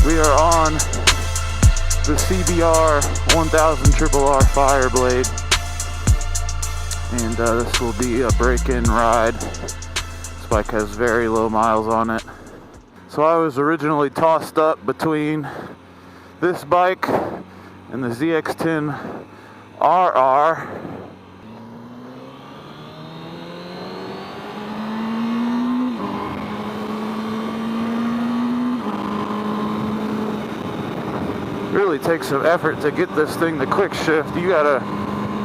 We are on the CBR 1000RR-R Fireblade, and this will be a break-in ride. This bike has very low miles on it. So I was originally tossed up between this bike and the ZX-10RR. Really takes some effort to get this thing to quick shift. You gotta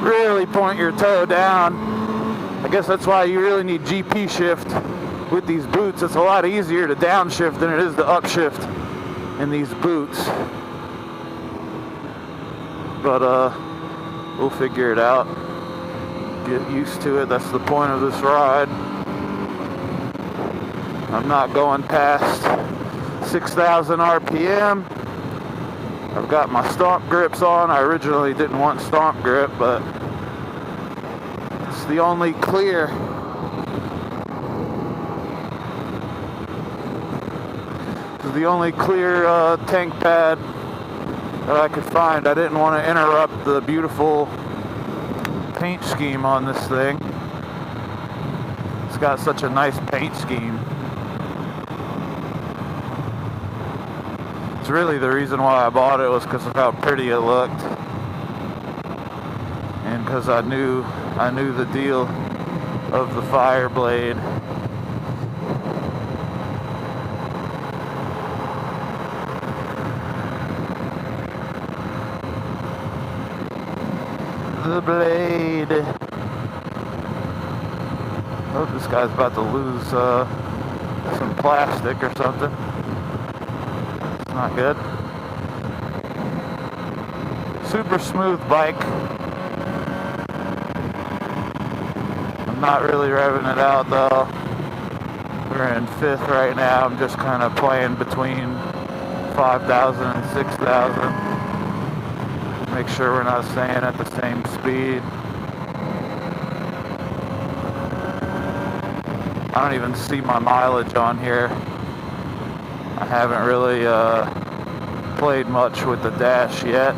really point your toe down. I guess that's why you really need GP shift with these boots. It's a lot easier to downshift than it is to upshift in these boots. But we'll figure it out. Get used to it. That's the point of this ride. I'm not going past 6,000 RPM. I've got my stomp grips on. I originally didn't want stomp grip, but it's the only clear. This is the only clear tank pad that I could find. I didn't want to interrupt the beautiful paint scheme on this thing. It's got such a nice paint scheme. It's really the reason why I bought it was because of how pretty it looked, and because I knew the deal of the Fireblade. The blade. Oh, this guy's about to lose some plastic or something. Not good. Super smooth bike. I'm not really revving it out though. We're in 5th right now. I'm just kind of playing between 5,000 and 6,000. Make sure we're not staying at the same speed. I don't even see my mileage on here. I haven't really played much with the dash yet.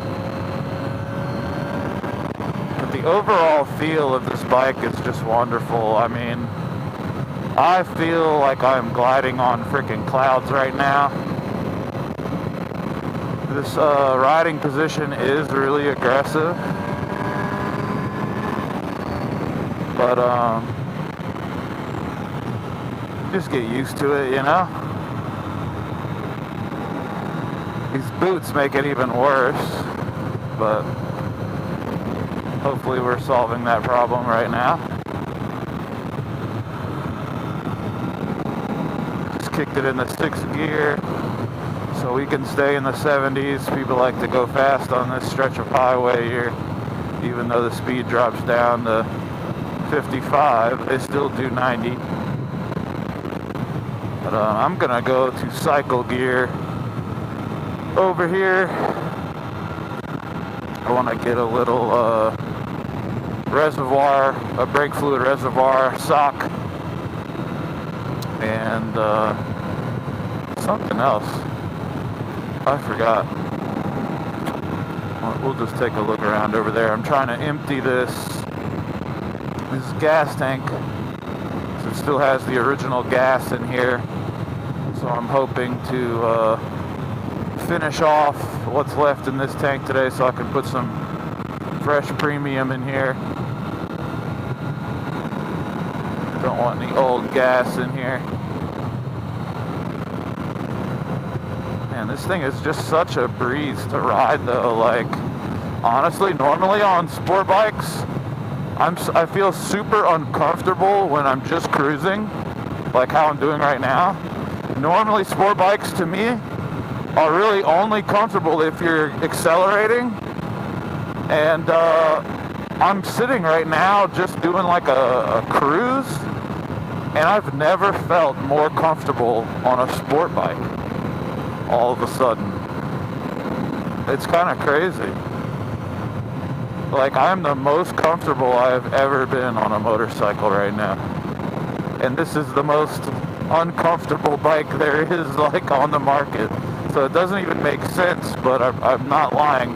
But the overall feel of this bike is just wonderful. I mean, I feel like I'm gliding on freaking clouds right now. This riding position is really aggressive. But just get used to it, you know? These boots make it even worse, but hopefully we're solving that problem right now. Just kicked it in the 6th gear so we can stay in the 70s. People like to go fast on this stretch of highway here. Even though the speed drops down to 55, they still do 90. But I'm gonna go to cycle gear over here. I want to get a little reservoir, a brake fluid reservoir sock, and something else. I forgot. We'll just take a look around over there. I'm trying to empty this gas tank. So it still has the original gas in here. So I'm hoping to finish off what's left in this tank today so I can put some fresh premium in here. Don't want any old gas in here. Man, this thing is just such a breeze to ride though. Like, honestly, normally on sport bikes, I feel super uncomfortable when I'm just cruising, like how I'm doing right now. Normally sport bikes to me are really only comfortable if you're accelerating, and I'm sitting right now just doing like a cruise, and I've never felt more comfortable on a sport bike all of a sudden. It's kind of crazy. Like, I'm the most comfortable I've ever been on a motorcycle right now, and this is the most uncomfortable bike there is like on the market. So it doesn't even make sense, but I'm not lying.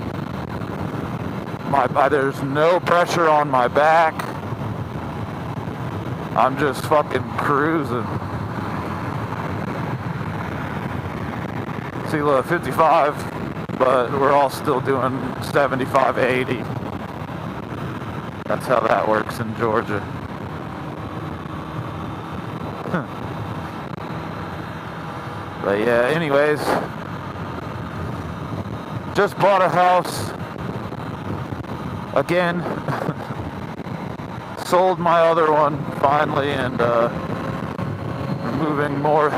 There's no pressure on my back. I'm just fucking cruising. See, look, 55, but we're all still doing 75, 80. That's how that works in Georgia. But yeah, anyways, just bought a house again. Sold my other one finally, and we're moving more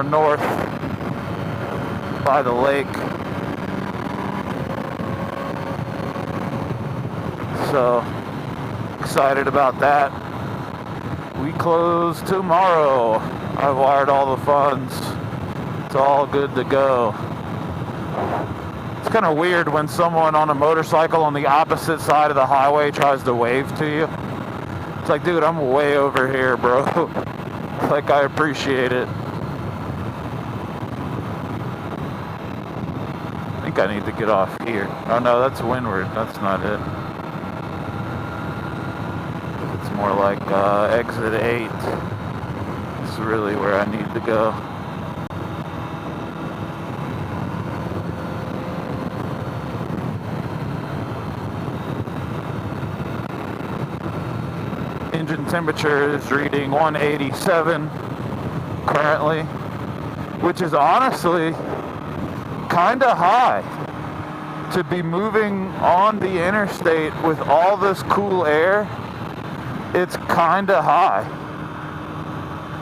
north by the lake. So excited about that. We close tomorrow. I wired all the funds. It's all good to go. It's kind of weird when someone on a motorcycle on the opposite side of the highway tries to wave to you. It's like, dude, I'm way over here, bro. Like, I appreciate it. I think I need to get off here. Oh no, that's windward. That's not it. It's more like exit 8. This is really where I need to go. Engine temperature is reading 187 currently, which is honestly kind of high to be moving on the interstate with all this cool air. It's kind of high.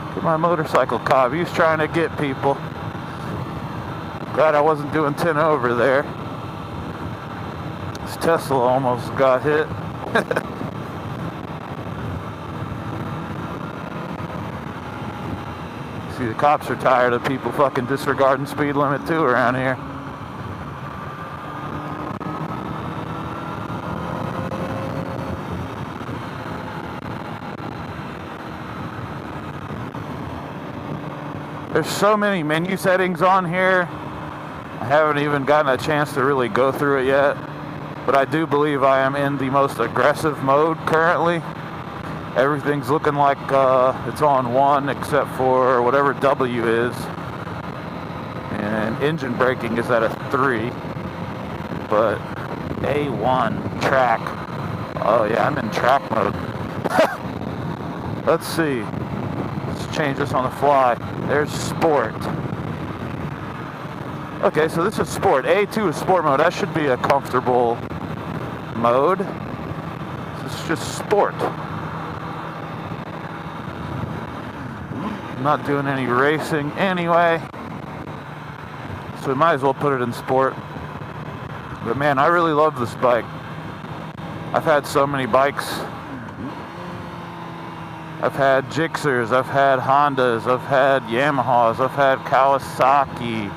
Look at my motorcycle cop. He's trying to get people. Glad I wasn't doing 10 over there. This Tesla almost got hit. See, the cops are tired of people fucking disregarding speed limit too around here. There's so many menu settings on here. I haven't even gotten a chance to really go through it yet. But I do believe I am in the most aggressive mode currently. Everything's looking like it's on 1 except for whatever W is. And engine braking is at a 3. But A1 track. Oh yeah, I'm in track mode. Let's see. Let's change this on the fly. There's sport. Okay, so this is sport. A2 is sport mode. That should be a comfortable mode. This is just sport. I'm not doing any racing anyway, so we might as well put it in sport. But man, I really love this bike. I've had so many bikes. I've had Gixxers, I've had Hondas, I've had Yamahas, I've had Kawasaki.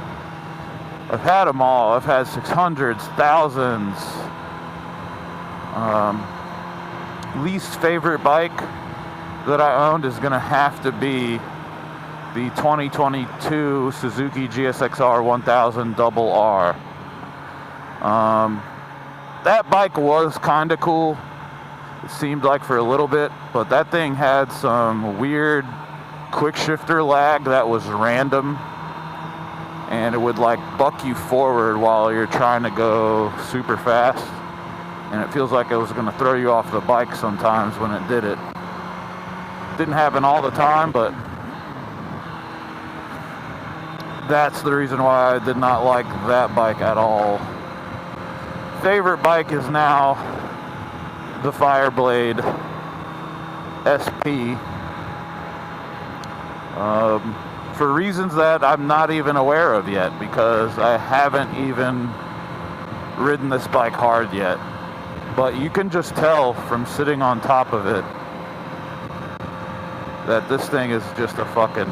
I've had them all. I've had 600s, 1000s. Least favorite bike that I owned is gonna have to be the 2022 Suzuki GSX-R 1000RR. That bike was kind of cool. It seemed like for a little bit, but that thing had some weird quick shifter lag that was random, and it would like buck you forward while you're trying to go super fast, and it feels like it was going to throw you off the bike sometimes when it did it. Didn't happen all the time, but that's the reason why I did not like that bike at all. Favorite bike is now the Fireblade SP. For reasons that I'm not even aware of yet, because I haven't even ridden this bike hard yet. But you can just tell from sitting on top of it that this thing is just a fucking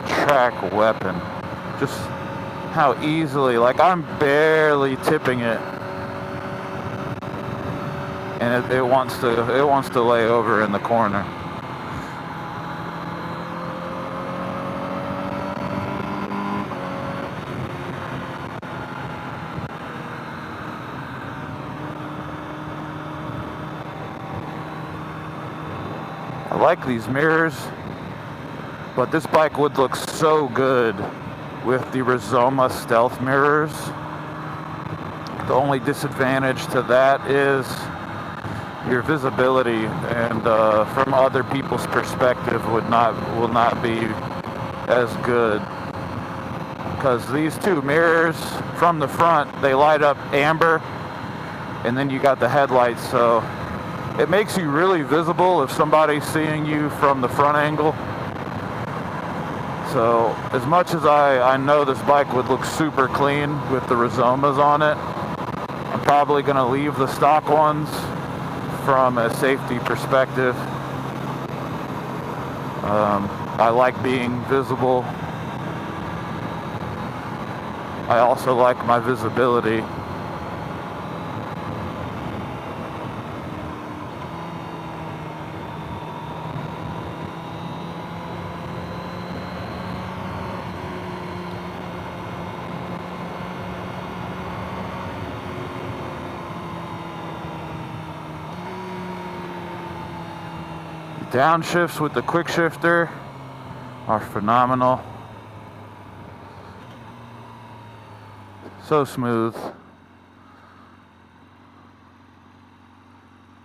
track weapon. Just how easily, like I'm barely tipping it, and it wants to lay over in the corner. like these mirrors, but this bike would look so good with the Rizoma stealth mirrors. The only disadvantage to that is your visibility, and from other people's perspective will not be as good, because these two mirrors from the front, they light up amber, and then you got the headlights, so it makes you really visible if somebody's seeing you from the front angle. So as much as I know this bike would look super clean with the Rizomas on it, I'm probably going to leave the stock ones from a safety perspective. I like being visible. I also like my visibility. Downshifts with the quick shifter are phenomenal. So smooth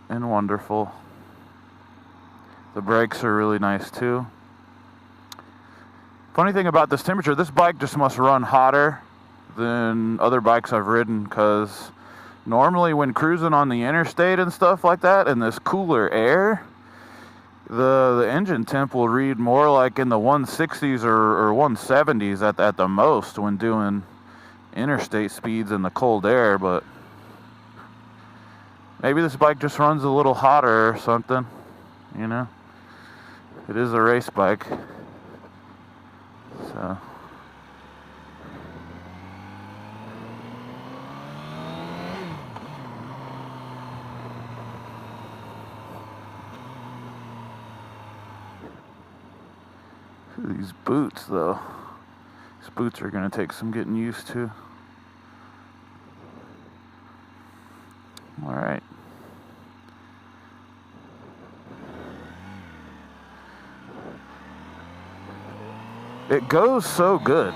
and wonderful. The brakes are really nice too. Funny thing about this temperature, this bike just must run hotter than other bikes I've ridden, because normally when cruising on the interstate and stuff like that in this cooler air, the engine temp will read more like in the 160s or 170s at the most when doing interstate speeds in the cold air. But maybe this bike just runs a little hotter or something, you know. It is a race bike, so these boots, though. These boots are going to take some getting used to. All right. It goes so good.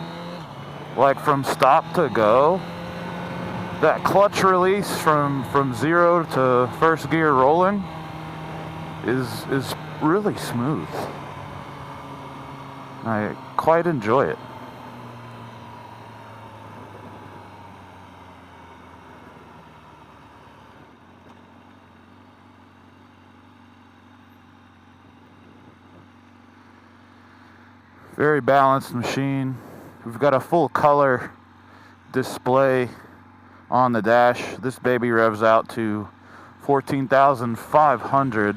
Like from stop to go. That clutch release from 0 to first gear rolling is really smooth. I quite enjoy it. Very balanced machine. We've got a full color display on the dash. This baby revs out to 14,500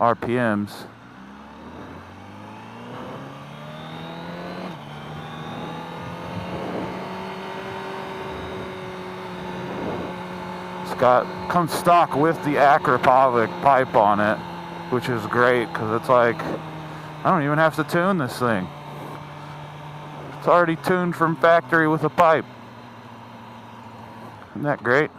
RPMs. Comes stock with the Acropovic pipe on it, which is great, because it's like, I don't even have to tune this thing. It's already tuned from factory with a pipe. Isn't that great?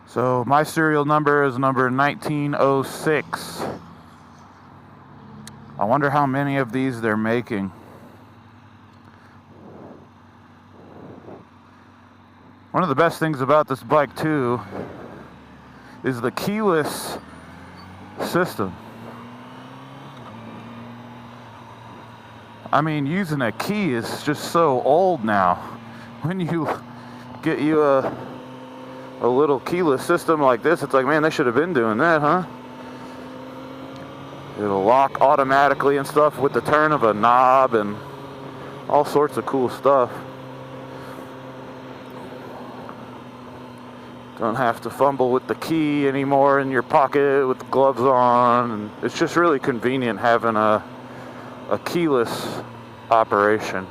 So my serial number is number 1906. I wonder how many of these they're making. One of the best things about this bike too is the keyless system. I mean, using a key is just so old now. When you get you a little keyless system like this, it's like, man, they should have been doing that, huh? It'll lock automatically and stuff with the turn of a knob and all sorts of cool stuff. Don't have to fumble with the key anymore in your pocket with the gloves on, and it's just really convenient having a keyless operation.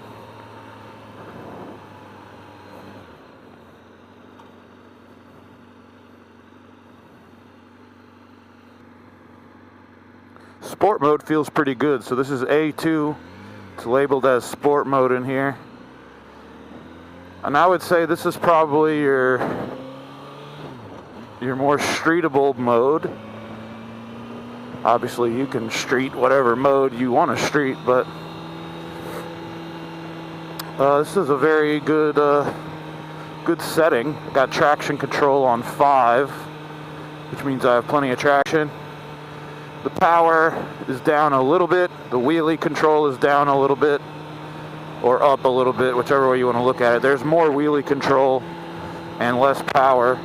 sport mode feels pretty good. So this is A2. It's labeled as sport mode in here. And I would say this is probably your more streetable mode. Obviously you can street whatever mode you want to street, but this is a very good good setting. Got traction control on 5, which means I have plenty of traction. The power is down a little bit. The wheelie control is down a little bit, or up a little bit, whichever way you want to look at it. There's more wheelie control and less power.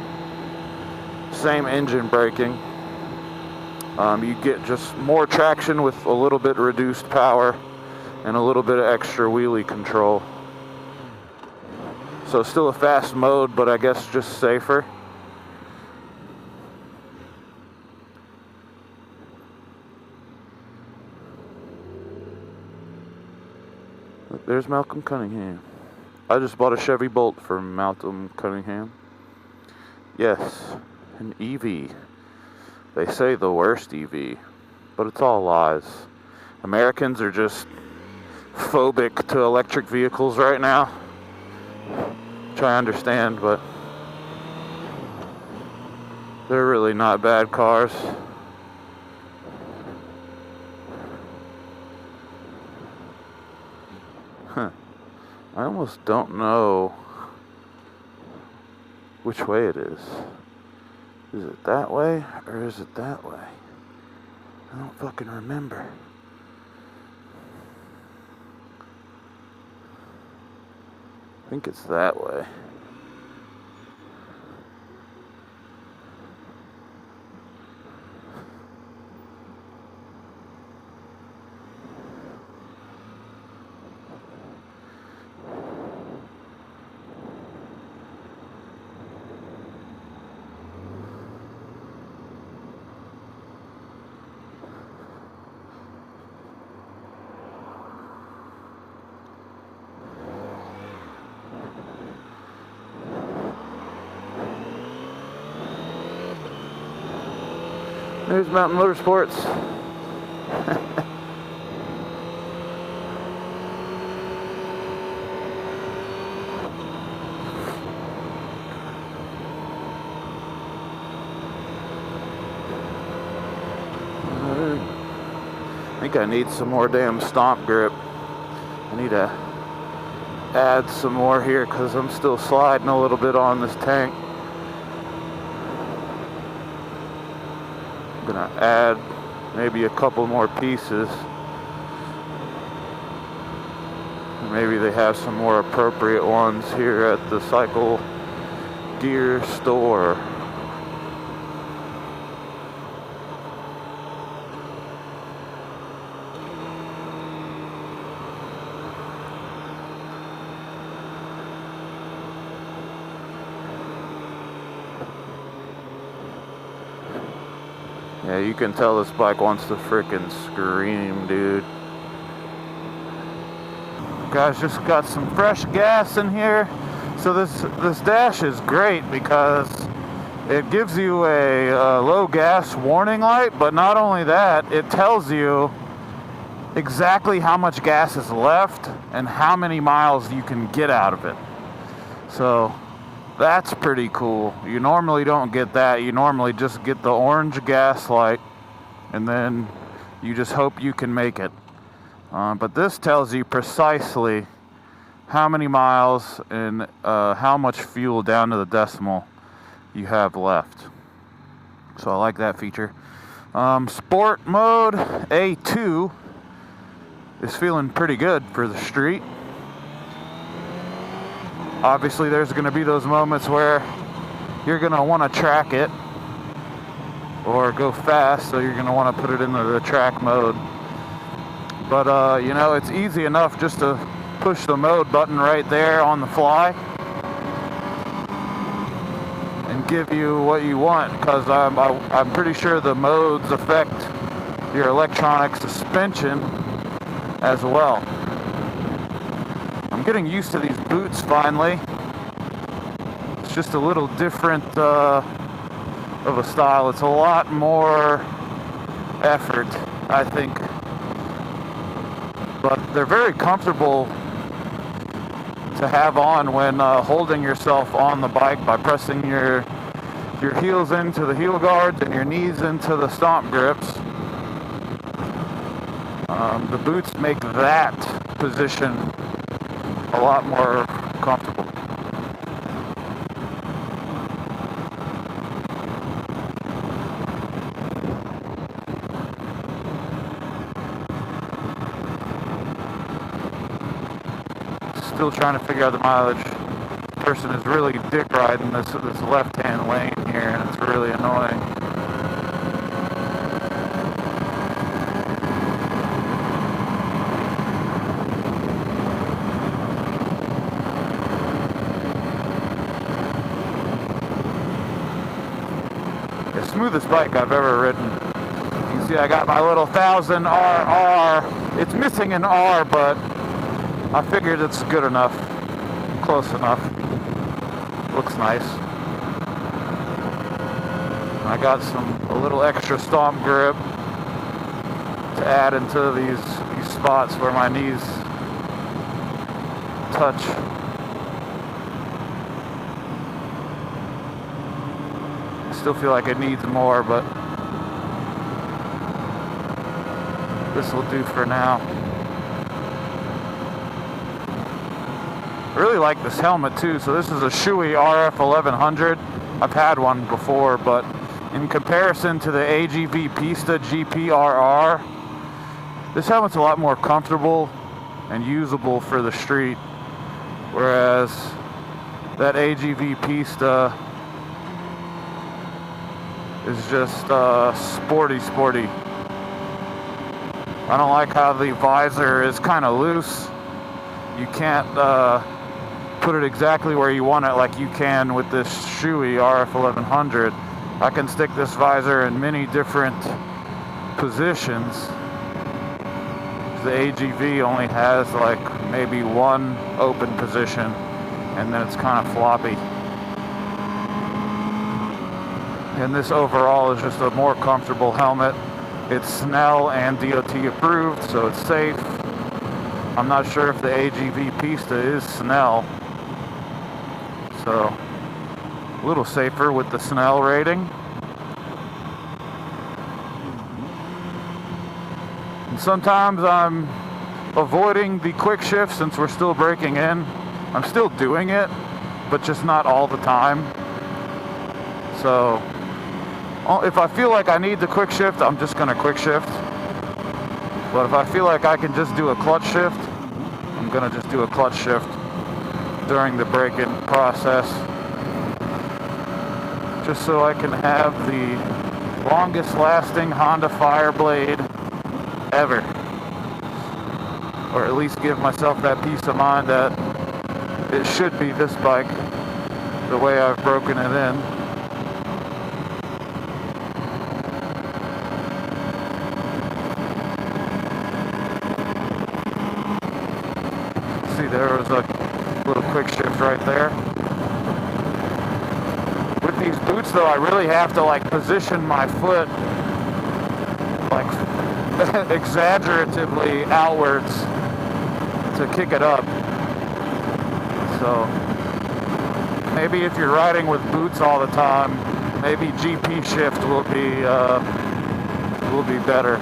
Same engine braking. You get just more traction with a little bit reduced power and a little bit of extra wheelie control. So still a fast mode, but I guess just safer. There's Malcolm Cunningham. I just bought a Chevy Bolt from Malcolm Cunningham. Yes, an EV. They say the worst EV, but it's all lies. Americans are just phobic to electric vehicles right now, which I understand, but they're really not bad cars. I almost don't know which way it is. Is it that way or is it that way? I don't fucking remember. I think it's that way. There's Mountain Motorsports. I think I need some more damn stomp grip. I need to add some more here because I'm still sliding a little bit on this tank. I'm gonna add maybe a couple more pieces. Maybe they have some more appropriate ones here at the cycle gear store. Yeah, you can tell this bike wants to frickin' scream, dude. Guys, just got some fresh gas in here. So this dash is great because it gives you a low gas warning light, but not only that, it tells you exactly how much gas is left and how many miles you can get out of it. So that's pretty cool. You normally don't get that. You normally just get the orange gas light and then you just hope you can make it. But this tells you precisely how many miles and how much fuel down to the decimal you have left. So I like that feature. Sport mode A2 is feeling pretty good for the street. Obviously there's going to be those moments where you're going to want to track it or go fast, so you're going to want to put it into the track mode. But you know, it's easy enough just to push the mode button right there on the fly and give you what you want, because I'm pretty sure the modes affect your electronic suspension as well. I'm getting used to these boots finally. It's just a little different of a style. It's a lot more effort I think. But they're very comfortable to have on when holding yourself on the bike by pressing your heels into the heel guards and your knees into the stomp grips. The boots make that position a lot more comfortable. Still trying to figure out the mileage. This person is really dick riding this left-hand lane here, and it's really annoying. The smoothest bike I've ever ridden. You can see I got my little 1000RR. It's missing an R, but I figured it's good enough, close enough. Looks nice. I got a little extra stomp grip to add into these spots where my knees touch. I still feel like it needs more, but this will do for now. I really like this helmet too. So this is a Shoei RF 1100. I've had one before, but in comparison to the AGV Pista GPRR, this helmet's a lot more comfortable and usable for the street, whereas that AGV Pista is just sporty. I don't like how the visor is kind of loose. You can't put it exactly where you want it like you can with this Shoei RF 1100. I can stick this visor in many different positions. The AGV only has like maybe one open position, and then it's kind of floppy. And this overall is just a more comfortable helmet. It's Snell and DOT approved, so it's safe. I'm not sure if the AGV Pista is Snell, so a little safer with the Snell rating. And sometimes I'm avoiding the quick shift since we're still breaking in. I'm still doing it, but just not all the time. So if I feel like I need the quick shift, I'm just gonna quick shift. But if I feel like I can just do a clutch shift, I'm gonna just do a clutch shift during the break-in process, just so I can have the longest lasting Honda Fireblade ever, or at least give myself that peace of mind that it should be this bike the way I've broken it in. There was a little quick shift right there. With these boots though, I really have to like position my foot like exaggeratively outwards to kick it up. So maybe if you're riding with boots all the time, maybe GP shift will be better.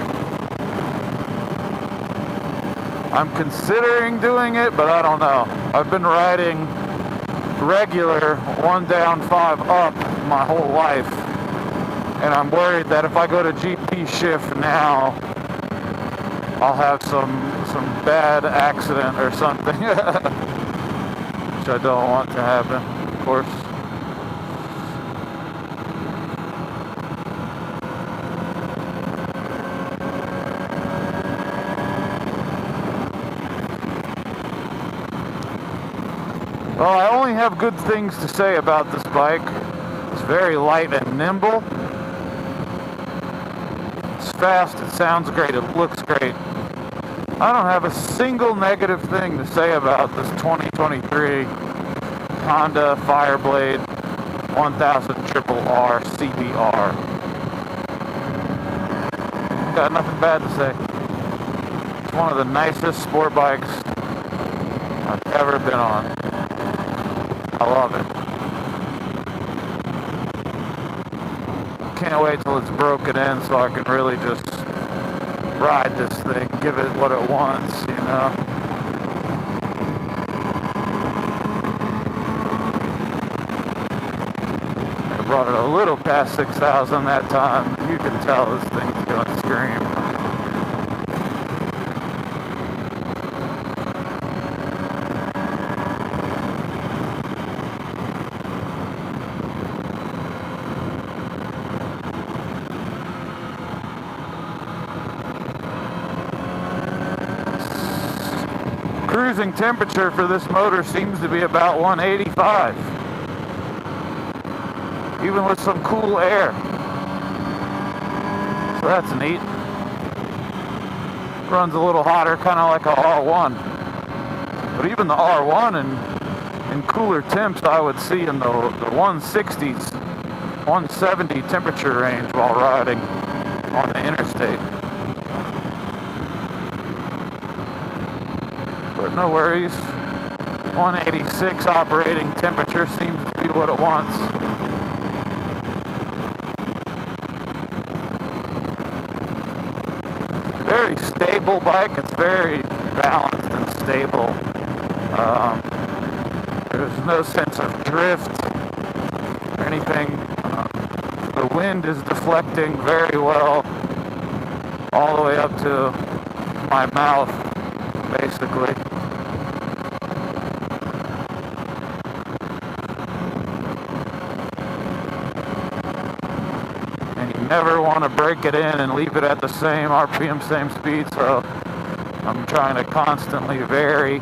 I'm considering doing it, but I don't know. I've been riding regular 1 down 5 up my whole life, and I'm worried that if I go to GP shift now, I'll have some bad accident or something, which I don't want to happen, of course. Well, I only have good things to say about this bike. It's very light and nimble. It's fast, it sounds great, it looks great. I don't have a single negative thing to say about this 2023 Honda Fireblade 1000RR CBR. got nothing bad to say. It's one of the nicest sport bikes I've ever been on. I love it. Can't wait till it's broken in so I can really just ride this thing, give it what it wants, you know. I brought it a little past 6,000 that time. You can tell this thing's gonna scream. Cruising temperature for this motor seems to be about 185, even with some cool air, so that's neat. Runs a little hotter, kind of like a R1, but even the R1 in cooler temps I would see in the 160s, 170 temperature range while riding on the interstate. But no worries, 186 operating temperature seems to be what it wants. Very stable bike, it's very balanced and stable. There's no sense of drift or anything. The wind is deflecting very well all the way up to my mouth, basically. Never want to break it in and leave it at the same RPM, same speed, so I'm trying to constantly vary.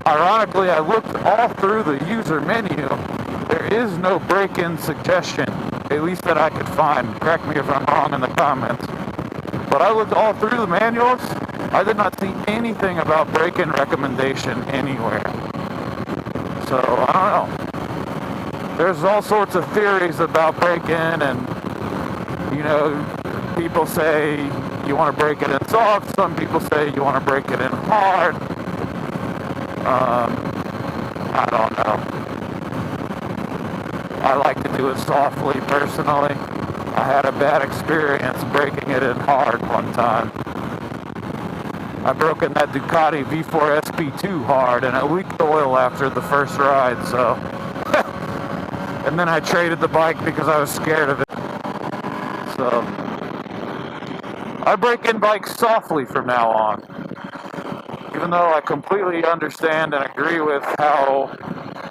Ironically, I looked all through the user menu. There is no break-in suggestion, at least that I could find. Correct me if I'm wrong in the comments. But I looked all through the manuals. I did not see anything about break-in recommendation anywhere. So, I don't know. There's all sorts of theories about break-in, and, you know, people say you want to break it in soft, some people say you want to break it in hard. I don't know. I like to do it softly, personally. I had a bad experience breaking it in hard one time. I broke in that Ducati V4 SP2 hard, and it leaked oil after the first ride, so... And then I traded the bike because I was scared of it. So, I break in bikes softly from now on. Even though I completely understand and agree with how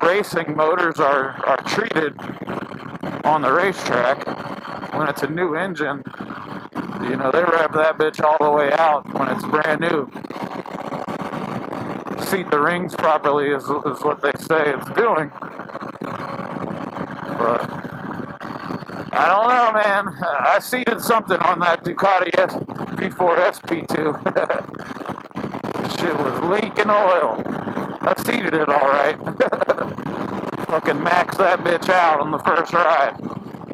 racing motors are treated on the racetrack. When it's a new engine, you know, they rev that bitch all the way out when it's brand new. Seat the rings properly is what they say it's doing. But I don't know, man. I seated something on that Ducati V4 SP2. Shit was leaking oil. I seated it all right. Fucking maxed that bitch out on the first ride.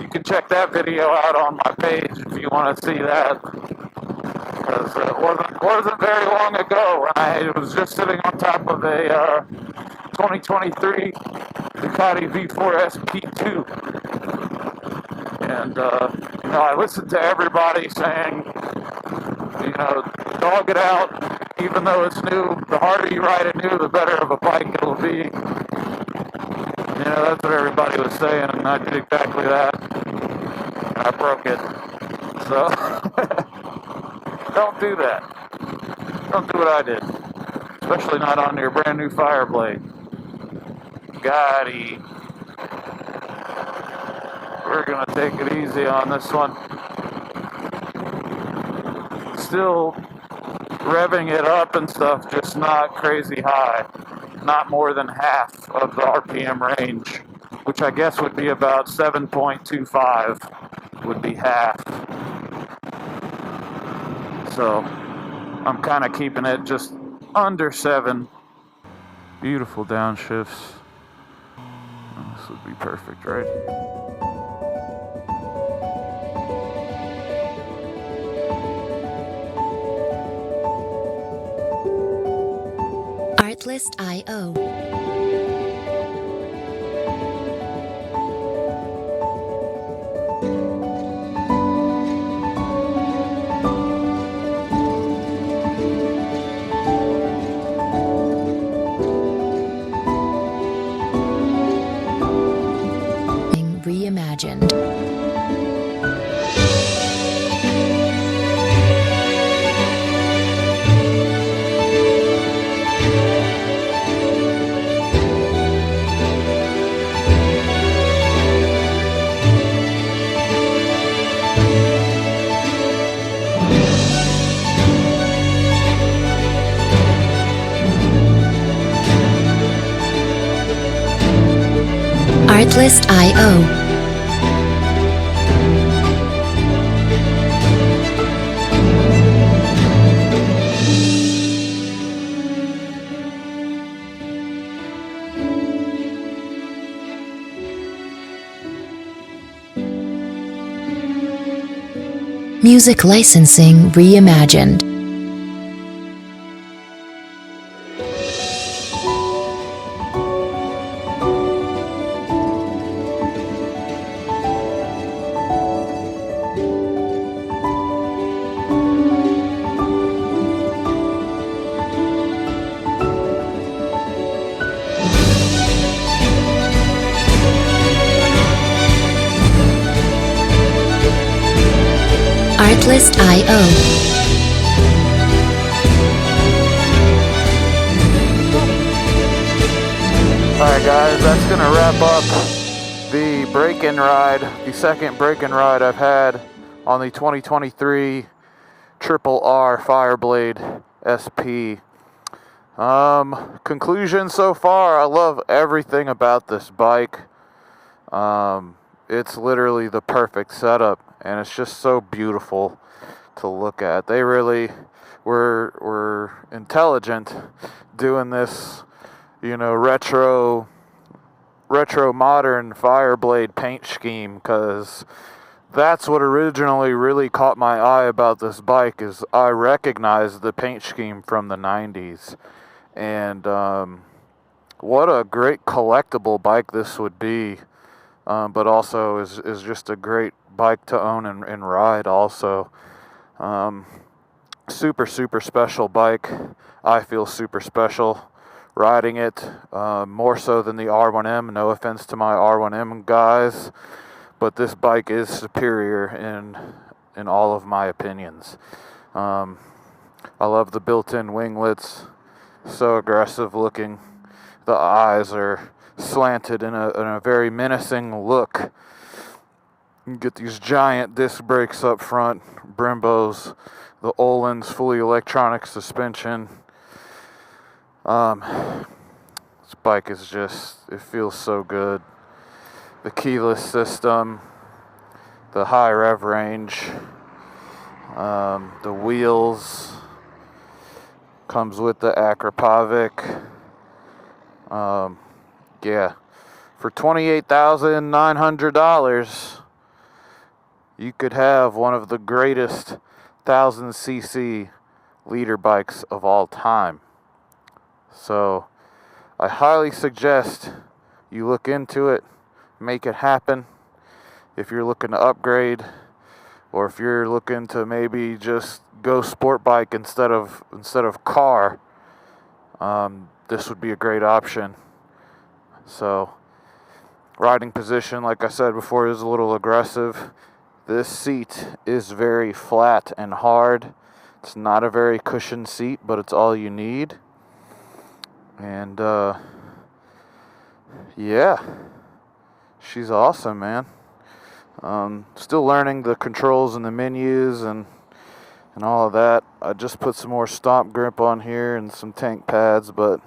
You can check that video out on my page if you want to see that. Because it wasn't very long ago when I was just sitting on top of a 2023 Ducati V4 SP2. And, you know, I listened to everybody saying, you know, dog it out, even though it's new. The harder you ride it new, the better of a bike it'll be. You know, that's what everybody was saying, and I did exactly that. And I broke it. So, don't do that. Don't do what I did. Especially not on your brand new Fireblade. Gotti. We're gonna take it easy on this one. Still revving it up and stuff, just not crazy high. Not more than half of the RPM range, which I guess would be about 7.25 would be half. So I'm kind of keeping it just under 7. Beautiful downshifts. This would be perfect, right? Artlist.io. Reimagined. Artlist.io. Music licensing reimagined. Artlist.io. Alright guys, that's going to wrap up the break-in ride, the second break-in ride I've had on the 2023 RR Fireblade SP. Conclusion so far, I love everything about this bike. It's literally the perfect setup, and it's just so beautiful to look at. They really were intelligent doing this, you know, retro modern Fireblade paint scheme, because that's what originally really caught my eye about this bike. Is I recognized the paint scheme from the 90s, and what a great collectible bike this would be, but also is just a great bike to own and ride also. Super special bike. I feel super special riding it, more so than the R1M. No offense to my R1M guys, but this bike is superior in all of my opinions. I love the built-in winglets, so aggressive looking. The eyes are slanted in a very menacing look. You get these giant disc brakes up front, Brimbos, the Öhlins fully electronic suspension. This bike is just, it feels so good. The keyless system, the high rev range, the wheels, comes with the Akrapovic. Yeah, for $28,900, you could have one of the greatest 1000cc leader bikes of all time. So I highly suggest you look into it, make it happen. If you're looking to upgrade, or if you're looking to maybe just go sport bike instead of car, this would be a great option. So riding position, like I said before, is a little aggressive. This seat is very flat and hard. It's not a very cushioned seat, but it's all you need. And yeah, she's awesome, man. Still learning the controls and the menus and all of that. I just put some more stomp grip on here and some tank pads, but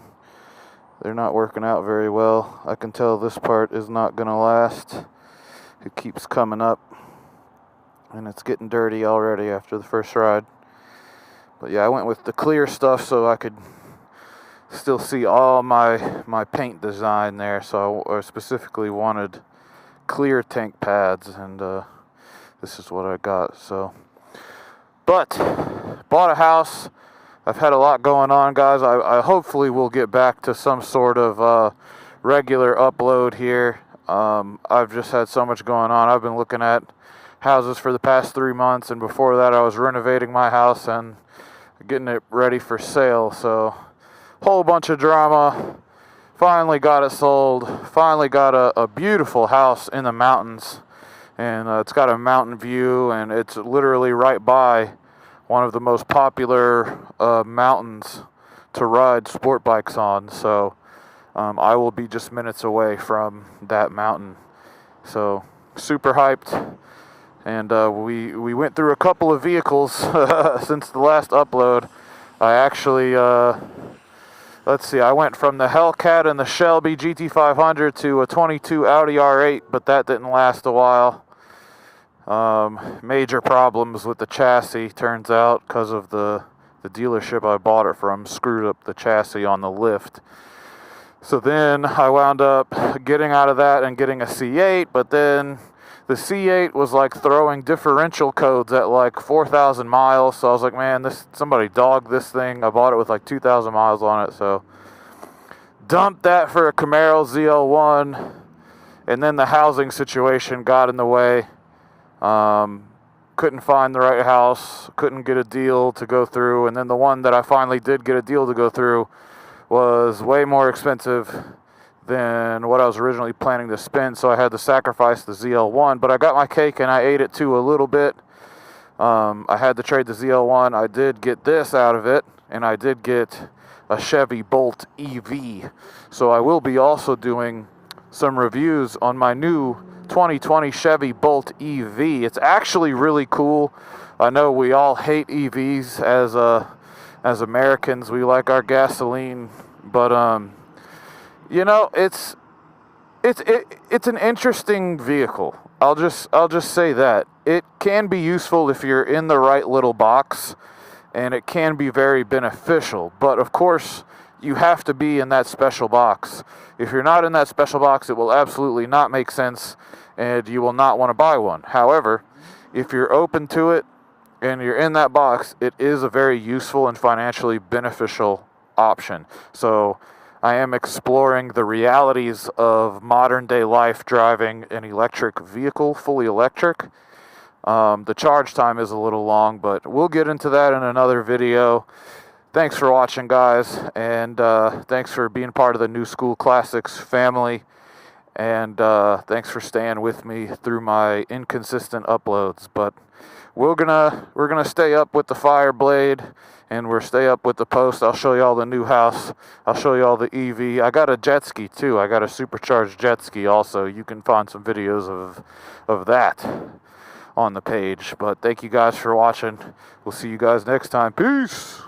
they're not working out very well. I can tell this part is not gonna last. It keeps coming up, and it's getting dirty already after the first ride. But yeah, I went with the clear stuff so I could still see all my paint design there. So I specifically wanted clear tank pads, and this is what I got. So, but bought a house I've had a lot going on, guys. I hopefully will get back to some sort of regular upload here. I've just had so much going on. I've been looking at houses for the past 3 months, and before that I was renovating my house and getting it ready for sale. So whole bunch of drama. Finally got it sold. Finally got a beautiful house in the mountains, and it's got a mountain view, and it's literally right by one of the most popular mountains to ride sport bikes on. So I will be just minutes away from that mountain. So super hyped. And we went through a couple of vehicles since the last upload. I actually, let's see, I went from the Hellcat and the Shelby GT500 to a 22 Audi R8, but that didn't last a while. Major problems with the chassis, turns out, because of the dealership I bought it from screwed up the chassis on the lift. So then I wound up getting out of that and getting a C8, but then the C8 was like throwing differential codes at like 4,000 miles. So I was like, man, somebody dogged this thing. I bought it with like 2,000 miles on it. So dumped that for a Camaro ZL1. And then the housing situation got in the way. Couldn't find the right house. Couldn't get a deal to go through. And then the one that I finally did get a deal to go through was way more expensive than what I was originally planning to spend, so I had to sacrifice the ZL1, but I got my cake and I ate it too a little bit. I had to trade the ZL1. I did get this out of it, and I did get a Chevy Bolt EV, so I will be also doing some reviews on my new 2020 Chevy Bolt EV. It's actually really cool. I know we all hate EVs as Americans. We like our gasoline, but you know, it's an interesting vehicle. I'll just say that. It can be useful if you're in the right little box, and it can be very beneficial. But of course, you have to be in that special box. If you're not in that special box, it will absolutely not make sense, and you will not want to buy one. However, if you're open to it and you're in that box, it is a very useful and financially beneficial option. So I am exploring the realities of modern day life driving an electric vehicle, fully electric. The charge time is a little long, but we'll get into that in another video. Thanks for watching, guys, and thanks for being part of the New School Classics family, and thanks for staying with me through my inconsistent uploads. But we're gonna stay up with the Fireblade, and we'll stay up with the post. I'll show you all the new house. I'll show you all the EV. I got a jet ski too. I got a supercharged jet ski also. You can find some videos of that on the page. But thank you guys for watching. We'll see you guys next time. Peace.